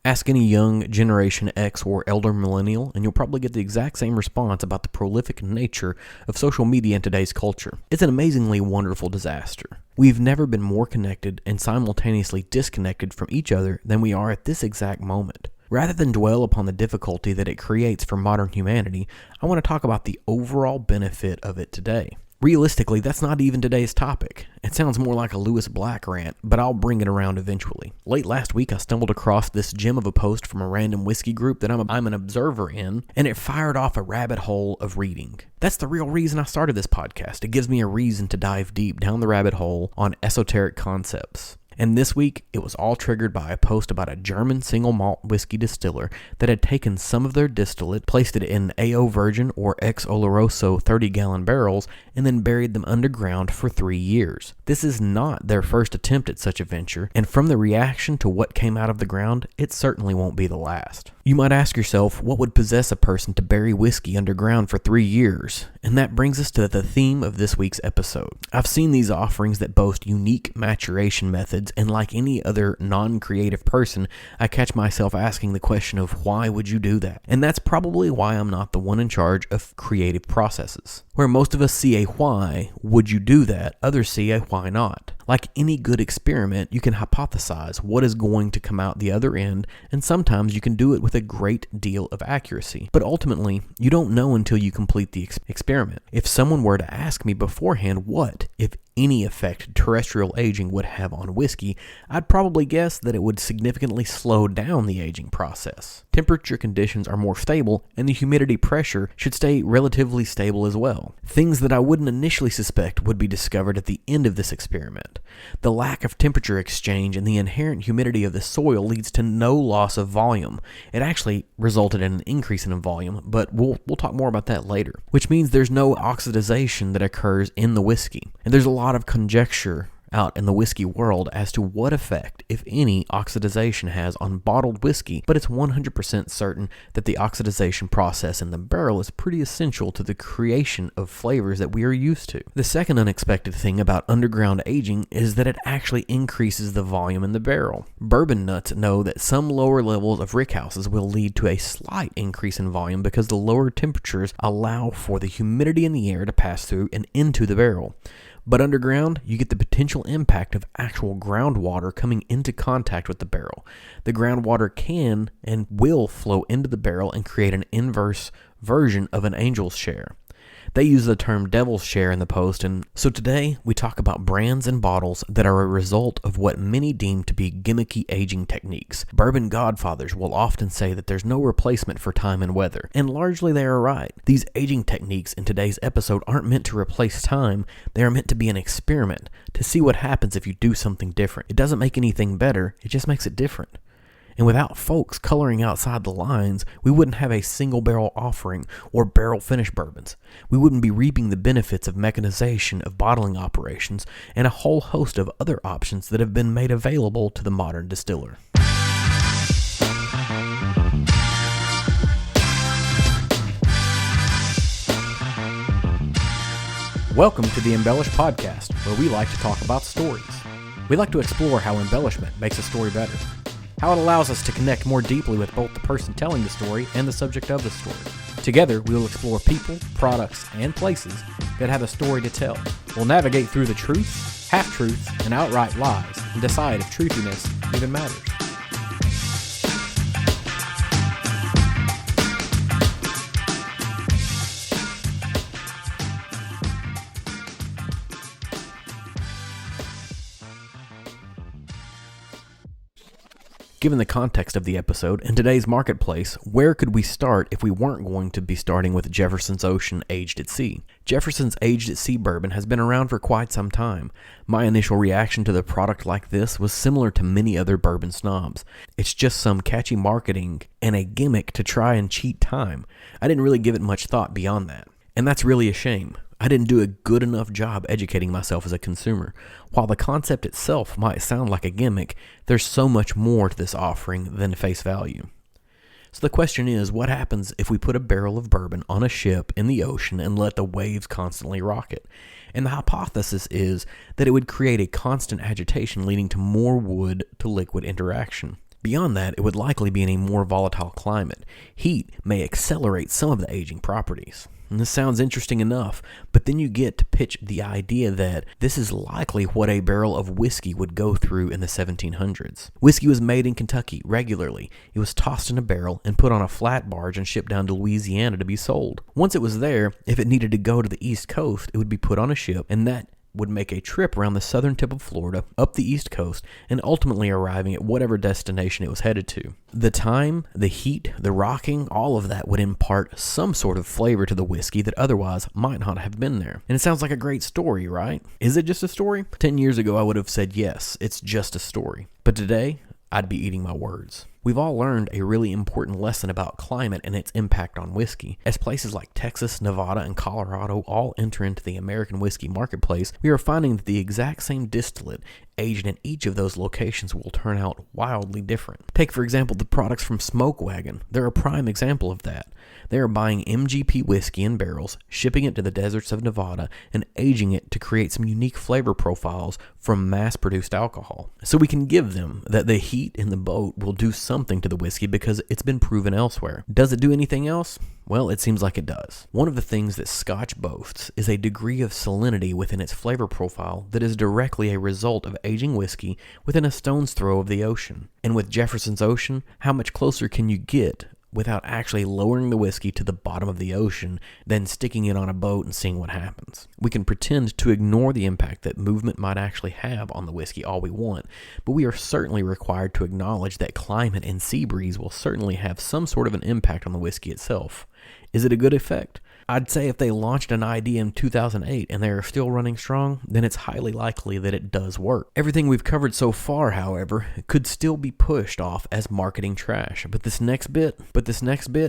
Ask any young Generation X or elder millennial, and you'll probably get the exact same response about the prolific nature of social media in today's culture. It's an amazingly wonderful disaster. We've never been more connected and simultaneously disconnected from each other than we are at this exact moment. Rather than dwell upon the difficulty that it creates for modern humanity, I want to talk about the overall benefit of it today. Realistically, that's not even today's topic. It sounds more like a Lewis Black rant, but I'll bring it around eventually. Late last week, I stumbled across this gem of a post from a random whiskey group that I'm an observer in, and it fired off a rabbit hole of reading. That's the real reason I started this podcast. It gives me a reason to dive deep down the rabbit hole on esoteric concepts. And this week, it was all triggered by a post about a German single malt whiskey distiller that had taken some of their distillate, placed it in AO Virgin or ex Oloroso 30-gallon barrels, and then buried them underground for 3 years. This is not their first attempt at such a venture, and from the reaction to what came out of the ground, it certainly won't be the last. You might ask yourself, what would possess a person to bury whiskey underground for 3 years? And that brings us to the theme of this week's episode. I've seen these offerings that boast unique maturation methods, and like any other non-creative person, I catch myself asking the question of why would you do that? And that's probably why I'm not the one in charge of creative processes. Where most of us see a why would you do that, others see a why not. Like any good experiment, you can hypothesize what is going to come out the other end, and sometimes you can do it with a great deal of accuracy. But ultimately, you don't know until you complete the experiment. If someone were to ask me beforehand what, if any effect terrestrial aging would have on whiskey, I'd probably guess that it would significantly slow down the aging process. Temperature conditions are more stable, and the humidity pressure should stay relatively stable as well. Things that I wouldn't initially suspect would be discovered at the end of this experiment. The lack of temperature exchange and the inherent humidity of the soil leads to no loss of volume. It actually resulted in an increase in volume, but we'll talk more about that later. Which means there's no oxidization that occurs in the whiskey. And there's a lot of conjecture out in the whiskey world as to what effect, if any, oxidization has on bottled whiskey, but it's 100% certain that the oxidization process in the barrel is pretty essential to the creation of flavors that we are used to. The second unexpected thing about underground aging is that it actually increases the volume in the barrel. Bourbon nuts know that some lower levels of rickhouses will lead to a slight increase in volume because the lower temperatures allow for the humidity in the air to pass through and into the barrel. But underground, you get the potential impact of actual groundwater coming into contact with the barrel. The groundwater can and will flow into the barrel and create an inverse version of an angel's share. They use the term devil's share in the post, and so today we talk about brands and bottles that are a result of what many deem to be gimmicky aging techniques. Bourbon godfathers will often say that there's no replacement for time and weather, and largely they are right. These aging techniques in today's episode aren't meant to replace time, they are meant to be an experiment, to see what happens if you do something different. It doesn't make anything better, it just makes it different. And without folks coloring outside the lines, we wouldn't have a single barrel offering or barrel finish bourbons. We wouldn't be reaping the benefits of mechanization of bottling operations and a whole host of other options that have been made available to the modern distiller. Welcome to the Embellish Podcast, where we like to talk about stories. We like to explore how embellishment makes a story better, how it allows us to connect more deeply with both the person telling the story and the subject of the story. Together, we will explore people, products, and places that have a story to tell. We'll navigate through the truths, half-truths, and outright lies, and decide if truthiness even matters. Given the context of the episode and today's marketplace, where could we start if we weren't going to be starting with Jefferson's Ocean Aged at Sea? Jefferson's Aged at Sea bourbon has been around for quite some time. My initial reaction to the product like this was similar to many other bourbon snobs. It's just some catchy marketing and a gimmick to try and cheat time. I didn't really give it much thought beyond that. And that's really a shame. I didn't do a good enough job educating myself as a consumer. While the concept itself might sound like a gimmick, there's so much more to this offering than face value. So the question is, what happens if we put a barrel of bourbon on a ship in the ocean and let the waves constantly rock it? And the hypothesis is that it would create a constant agitation leading to more wood to liquid interaction. Beyond that, it would likely be in a more volatile climate. Heat may accelerate some of the aging properties. And this sounds interesting enough, but then you get to pitch the idea that this is likely what a barrel of whiskey would go through in the 1700s. Whiskey was made in Kentucky regularly. It was tossed in a barrel and put on a flat barge and shipped down to Louisiana to be sold. Once it was there, if it needed to go to the East Coast, it would be put on a ship, and that would make a trip around the southern tip of Florida, up the East Coast, and ultimately arriving at whatever destination it was headed to. The time, the heat, the rocking, all of that would impart some sort of flavor to the whiskey that otherwise might not have been there. And it sounds like a great story, right? Is it just a story? 10 years ago, I would have said yes, it's just a story. But today, I'd be eating my words. We've all learned a really important lesson about climate and its impact on whiskey. As places like Texas, Nevada, and Colorado all enter into the American whiskey marketplace, we are finding that the exact same distillate aged in each of those locations will turn out wildly different. Take, for example, the products from Smoke Wagon. They're a prime example of that. They are buying MGP whiskey in barrels, shipping it to the deserts of Nevada, and aging it to create some unique flavor profiles from mass-produced alcohol. So we can give them that the heat in the boat will do something to the whiskey because it's been proven elsewhere. Does it do anything else? Well, it seems like it does. One of the things that Scotch boasts is a degree of salinity within its flavor profile that is directly a result of aging whiskey within a stone's throw of the ocean. And with Jefferson's Ocean, how much closer can you get without actually lowering the whiskey to the bottom of the ocean, then sticking it on a boat and seeing what happens? We can pretend to ignore the impact that movement might actually have on the whiskey all we want, but we are certainly required to acknowledge that climate and sea breeze will certainly have some sort of an impact on the whiskey itself. Is it a good effect? I'd say if they launched an idea in 2008 and they are still running strong, then it's highly likely that it does work. Everything we've covered so far, however, could still be pushed off as marketing trash. But this next bit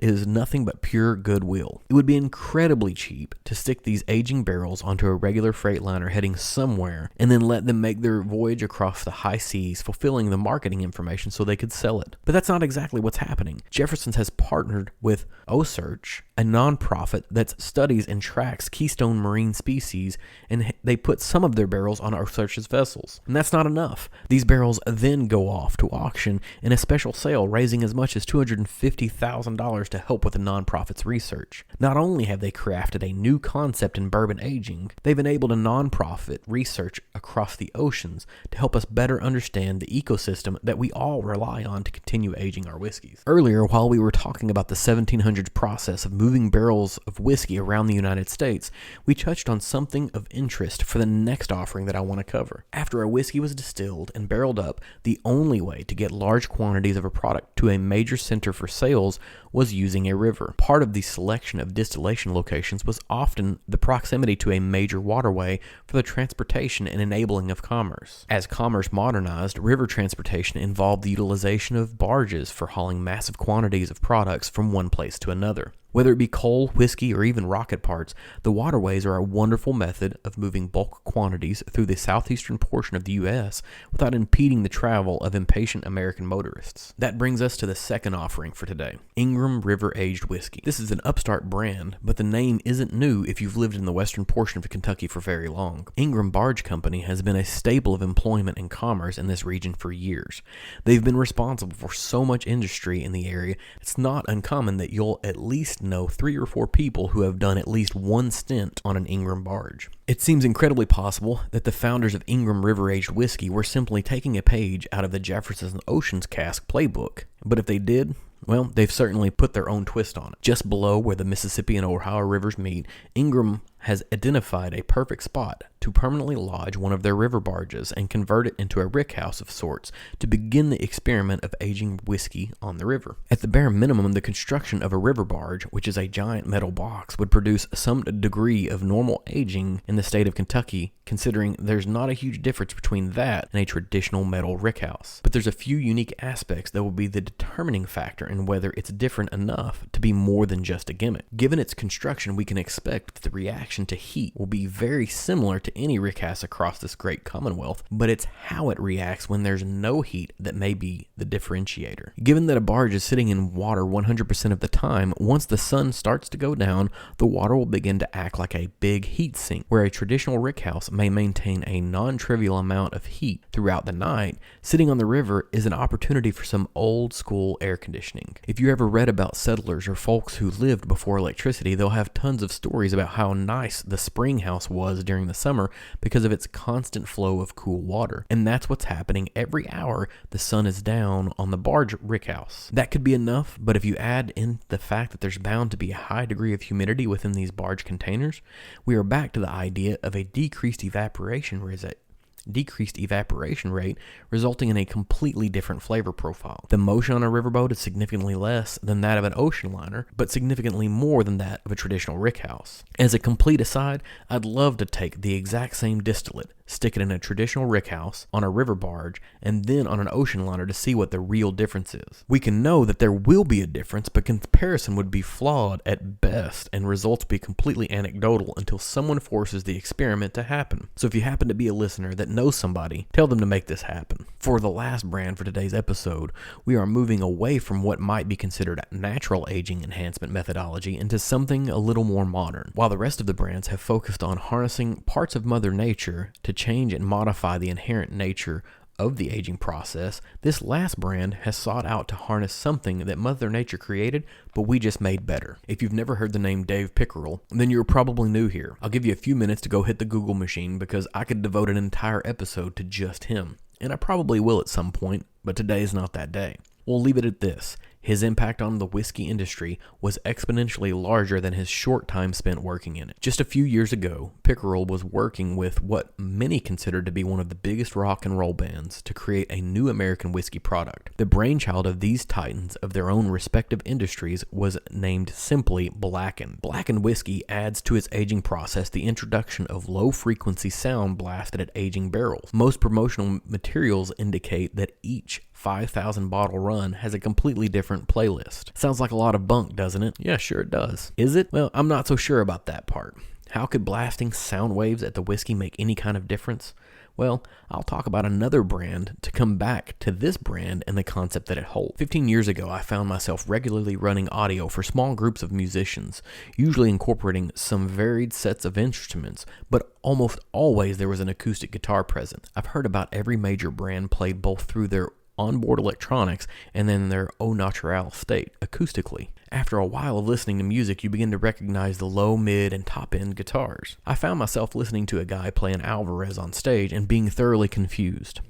is nothing but pure goodwill. It would be incredibly cheap to stick these aging barrels onto a regular freight liner heading somewhere and then let them make their voyage across the high seas, fulfilling the marketing information so they could sell it. But that's not exactly what's happening. Jefferson's has partnered with OSearch, a nonprofit that studies and tracks keystone marine species, and they put some of their barrels on OSearch's vessels. And that's not enough. These barrels then go off to auction in a special sale, raising as much as $250,000 to help with the nonprofit's research. Not only have they crafted a new concept in bourbon aging, they've enabled a nonprofit research across the oceans to help us better understand the ecosystem that we all rely on to continue aging our whiskeys. Earlier, while we were talking about the 1700s process of moving barrels of whiskey around the United States, we touched on something of interest for the next offering that I want to cover. After a whiskey was distilled and barreled up, the only way to get large quantities of a product to a major center for sales was using a river. Part of the selection of distillation locations was often the proximity to a major waterway for the transportation and enabling of commerce. As commerce modernized, river transportation involved the utilization of barges for hauling massive quantities of products from one place to another. Whether it be coal, whiskey, or even rocket parts, the waterways are a wonderful method of moving bulk quantities through the southeastern portion of the U.S. without impeding the travel of impatient American motorists. That brings us to the second offering for today, Ingram River-Aged Whiskey. This is an upstart brand, but the name isn't new if you've lived in the western portion of Kentucky for very long. Ingram Barge Company has been a staple of employment and commerce in this region for years. They've been responsible for so much industry in the area, it's not uncommon that you'll at least know 3 or 4 people who have done at least one stint on an Ingram barge. It seems incredibly possible that the founders of Ingram River-Aged Whiskey were simply taking a page out of the Jefferson Ocean's Cask playbook. But if they did, well, they've certainly put their own twist on it. Just below where the Mississippi and Ohio rivers meet, Ingram has identified a perfect spot to permanently lodge one of their river barges and convert it into a rickhouse of sorts to begin the experiment of aging whiskey on the river. At the bare minimum, the construction of a river barge, which is a giant metal box, would produce some degree of normal aging in the state of Kentucky, considering there's not a huge difference between that and a traditional metal rickhouse. But there's a few unique aspects that will be the determining factor uncertain whether it's different enough to be more than just a gimmick. Given its construction, we can expect that the reaction to heat will be very similar to any rickhouse across this great commonwealth, but it's how it reacts when there's no heat that may be the differentiator. Given that a barge is sitting in water 100% of the time, once the sun starts to go down, the water will begin to act like a big heat sink. Where a traditional rickhouse may maintain a non-trivial amount of heat throughout the night, sitting on the river is an opportunity for some old school air conditioning. If you ever read about settlers or folks who lived before electricity, they'll have tons of stories about how nice the spring house was during the summer because of its constant flow of cool water. And that's what's happening every hour the sun is down on the barge rickhouse. That could be enough, but if you add in the fact that there's bound to be a high degree of humidity within these barge containers, we are back to the idea of a decreased evaporation rate, resulting in a completely different flavor profile. The motion on a riverboat is significantly less than that of an ocean liner, but significantly more than that of a traditional rickhouse. As a complete aside, I'd love to take the exact same distillate, stick it in a traditional rickhouse, on a river barge, and then on an ocean liner to see what the real difference is. We can know that there will be a difference, but comparison would be flawed at best, and results be completely anecdotal until someone forces the experiment to happen. So if you happen to be a listener that knows somebody, tell them to make this happen. For the last brand for today's episode, we are moving away from what might be considered natural aging enhancement methodology into something a little more modern. While the rest of the brands have focused on harnessing parts of Mother Nature to change and modify the inherent nature of the aging process, this last brand has sought out to harness something that Mother Nature created, but we just made better. If you've never heard the name Dave Pickerel, then you're probably new here. I'll give you a few minutes to go hit the Google machine because I could devote an entire episode to just him. And I probably will at some point, but today is not that day. We'll leave it at this. His impact on the whiskey industry was exponentially larger than his short time spent working in it. Just a few years ago, Pickerel was working with what many considered to be one of the biggest rock and roll bands to create a new American whiskey product. The brainchild of these titans of their own respective industries was named simply Blackened. Blackened Whiskey adds to its aging process the introduction of low-frequency sound blasted at aging barrels. Most promotional materials indicate that each 5,000 bottle run has a completely different playlist. Sounds like a lot of bunk, doesn't it? Yeah, sure it does. Is it? Well, I'm not so sure about that part. How could blasting sound waves at the whiskey make any kind of difference? Well, I'll talk about another brand to come back to this brand and the concept that it holds. 15 years ago, I found myself regularly running audio for small groups of musicians, usually incorporating some varied sets of instruments, but almost always there was an acoustic guitar present. I've heard about every major brand played both through their onboard electronics and then their au naturel state, acoustically. After a while of listening to music, you begin to recognize the low, mid, and top-end guitars. I found myself listening to a guy play an Alvarez on stage and being thoroughly confused.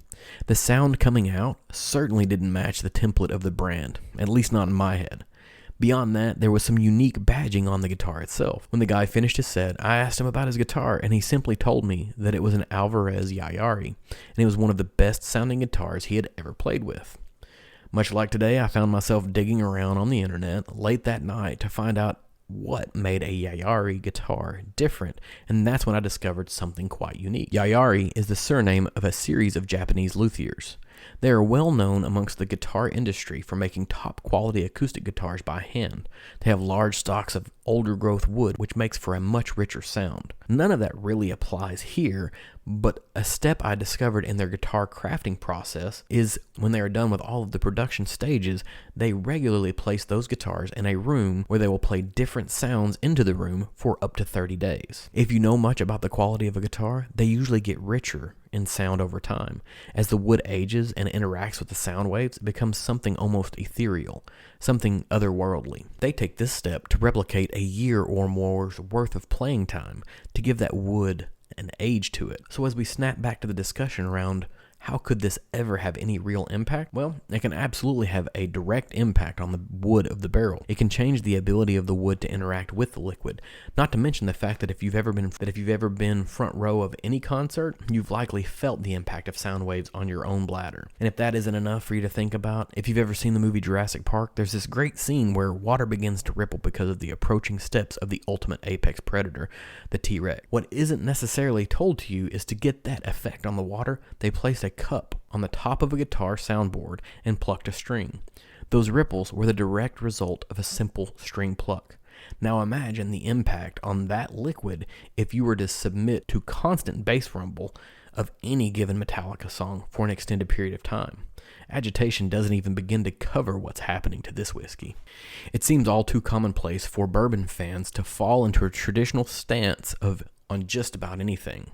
The sound coming out certainly didn't match the template of the brand, at least not in my head. Beyond that, there was some unique badging on the guitar itself. When the guy finished his set, I asked him about his guitar, and he simply told me that it was an Alvarez Yayari, and it was one of the best sounding guitars he had ever played with. Much like today, I found myself digging around on the internet late that night to find out what made a Yayari guitar different, and that's when I discovered something quite unique. Yayari is the surname of a series of Japanese luthiers. They are well known amongst the guitar industry for making top quality acoustic guitars by hand. They have large stocks of older growth wood, which makes for a much richer sound. None of that really applies here, but a step I discovered in their guitar crafting process is when they are done with all of the production stages, they regularly place those guitars in a room where they will play different sounds into the room for up to 30 days. If you know much about the quality of a guitar, they usually get richer in sound over time. As the wood ages and interacts with the sound waves, it becomes something almost ethereal, something otherworldly. They take this step to replicate a year or more's worth of playing time to give that wood an age to it. So as we snap back to the discussion around how could this ever have any real impact? Well, it can absolutely have a direct impact on the wood of the barrel. It can change the ability of the wood to interact with the liquid. Not to mention the fact that if you've ever been front row of any concert, you've likely felt the impact of sound waves on your own bladder. And if that isn't enough for you to think about, if you've ever seen the movie Jurassic Park, there's this great scene where water begins to ripple because of the approaching steps of the ultimate apex predator, the T-Rex. What isn't necessarily told to you is to get that effect on the water, they placed a cup on the top of a guitar soundboard and plucked a string. Those ripples were the direct result of a simple string pluck. Now imagine the impact on that liquid if you were to submit to constant bass rumble of any given Metallica song for an extended period of time. Agitation doesn't even begin to cover what's happening to this whiskey. It seems all too commonplace for bourbon fans to fall into a traditional stance on just about anything.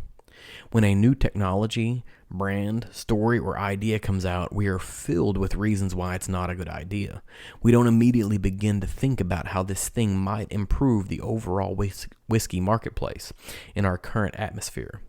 When a new technology, brand, story, or idea comes out, we are filled with reasons why it's not a good idea. We don't immediately begin to think about how this thing might improve the overall whiskey marketplace in our current atmosphere.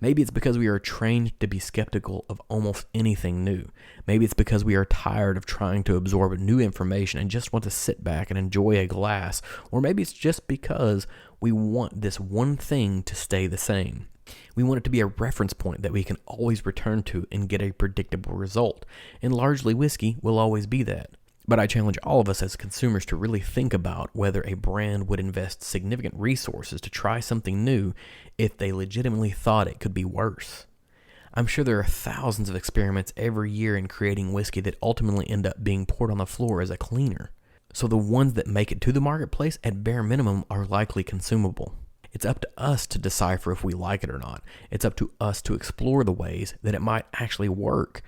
Maybe it's because we are trained to be skeptical of almost anything new. Maybe it's because we are tired of trying to absorb new information and just want to sit back and enjoy a glass. Or maybe it's just because we want this one thing to stay the same. We want it to be a reference point that we can always return to and get a predictable result. And largely whiskey will always be that. But I challenge all of us as consumers to really think about whether a brand would invest significant resources to try something new if they legitimately thought it could be worse. I'm sure there are thousands of experiments every year in creating whiskey that ultimately end up being poured on the floor as a cleaner. So the ones that make it to the marketplace at bare minimum are likely consumable. It's up to us to decipher if we like it or not. It's up to us to explore the ways that it might actually work.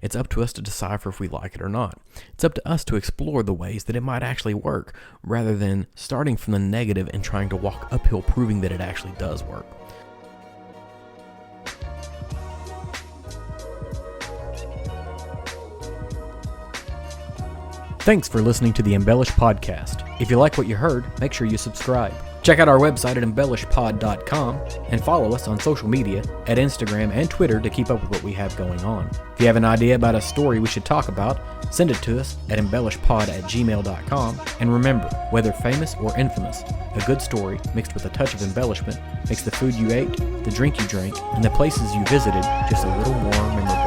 It's up to us to decipher if we like it or not. It's up to us to explore the ways that it might actually work, rather than starting from the negative and trying to walk uphill proving that it actually does work. Thanks for listening to the Embellish Podcast. If you like what you heard, make sure you subscribe. Check out our website at embellishpod.com and follow us on social media at Instagram and Twitter to keep up with what we have going on. If you have an idea about a story we should talk about, send it to us at embellishpod@gmail.com. And remember, whether famous or infamous, a good story mixed with a touch of embellishment makes the food you ate, the drink you drank, and the places you visited just a little more memorable.